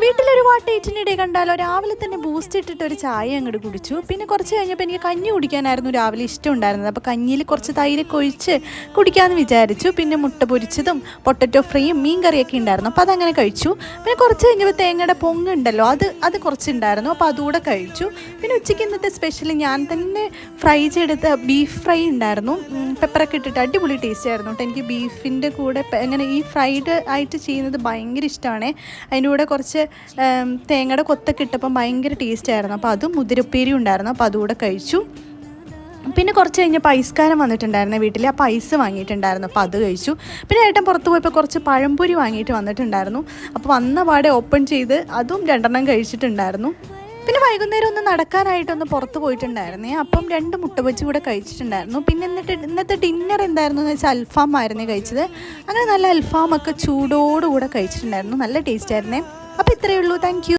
വീട്ടിലൊരുപാട് ഡേറ്റിനിടെ കണ്ടാലോ രാവിലെ തന്നെ ബൂസ്റ്റ് ഇട്ടിട്ട് ഒരു ചായ അങ്ങോട്ട് കുടിച്ചു. പിന്നെ കുറച്ച് കഴിഞ്ഞപ്പോൾ എനിക്ക് കഞ്ഞി കുടിക്കാനായിരുന്നു രാവിലെ ഇഷ്ടം ഉണ്ടായിരുന്നത്. അപ്പോൾ കഞ്ഞിയിൽ കുറച്ച് തൈരൊക്കെ ഒഴിച്ച് കുടിക്കാമെന്ന് വിചാരിച്ചു. പിന്നെ മുട്ട പൊരിച്ചതും പൊട്ടറ്റോ ഫ്രൈയും മീൻ കറിയൊക്കെ ഉണ്ടായിരുന്നു. അപ്പോൾ അതങ്ങനെ കഴിച്ചു. പിന്നെ കുറച്ച് കഴിഞ്ഞപ്പോൾ തേങ്ങയുടെ പൊങ്ങുണ്ടല്ലോ അത് കുറച്ചുണ്ടായിരുന്നു. അപ്പോൾ അതുകൂടെ കഴിച്ചു. പിന്നെ ഉച്ചയ്ക്ക് ഇന്നത്തെ സ്പെഷ്യൽ ഞാൻ തന്നെ ഫ്രൈ ചെയ്തെടുത്ത ബീഫ് ഫ്രൈ ഉണ്ടായിരുന്നു. പെപ്പറൊക്കെ ഇട്ടിട്ട് അടിപൊളി ടേസ്റ്റ് ആയിരുന്നു കേട്ടോ. എനിക്ക് ബീഫിൻ്റെ കൂടെ ഇങ്ങനെ ഈ ഫ്രൈഡ് ആയിട്ട് ചെയ്യുന്നത് ഭയങ്കര ഇഷ്ടമാണ്. അതിൻ്റെ കൂടെ കുറച്ച് തേങ്ങയുടെ കൊത്തൊക്കെ ഇട്ടപ്പം ഭയങ്കര ടേസ്റ്റ് ആയിരുന്നു. അപ്പോൾ അതും മുതിരപ്പേരി ഉണ്ടായിരുന്നു. അപ്പോൾ അതുകൂടെ കഴിച്ചു. പിന്നെ കുറച്ച് കഴിഞ്ഞപ്പോൾ ഐസ്കാരം വന്നിട്ടുണ്ടായിരുന്നു വീട്ടിൽ. അപ്പോൾ ഐസ് വാങ്ങിയിട്ടുണ്ടായിരുന്നു. അപ്പോൾ അത് കഴിച്ചു. പിന്നെ ഏട്ടൻ പുറത്ത് പോയപ്പോൾ കുറച്ച് പഴംപൊരി വാങ്ങിയിട്ട് വന്നിട്ടുണ്ടായിരുന്നു. അപ്പോൾ വന്ന പാടെ ഓപ്പൺ ചെയ്ത് അതും 2 കഴിച്ചിട്ടുണ്ടായിരുന്നു. പിന്നെ വൈകുന്നേരം ഒന്ന് നടക്കാനായിട്ടൊന്ന് പുറത്ത് പോയിട്ടുണ്ടായിരുന്നേ. അപ്പം 2 മുട്ട ബജ്ജി കൂടെ കഴിച്ചിട്ടുണ്ടായിരുന്നു. പിന്നെ ഇന്നത്തെ ഡിന്നർ എന്തായിരുന്നു എന്ന് വെച്ചാൽ അൽഫാം ആയിരുന്നു കഴിച്ചത്. അങ്ങനെ നല്ല അൽഫാമൊക്കെ ചൂടോടുകൂടെ കഴിച്ചിട്ടുണ്ടായിരുന്നു. നല്ല ടേസ്റ്റ് ആയിരുന്നേ. അപ്പോൾ ഇത്രയേ ഉള്ളൂ. Thank you.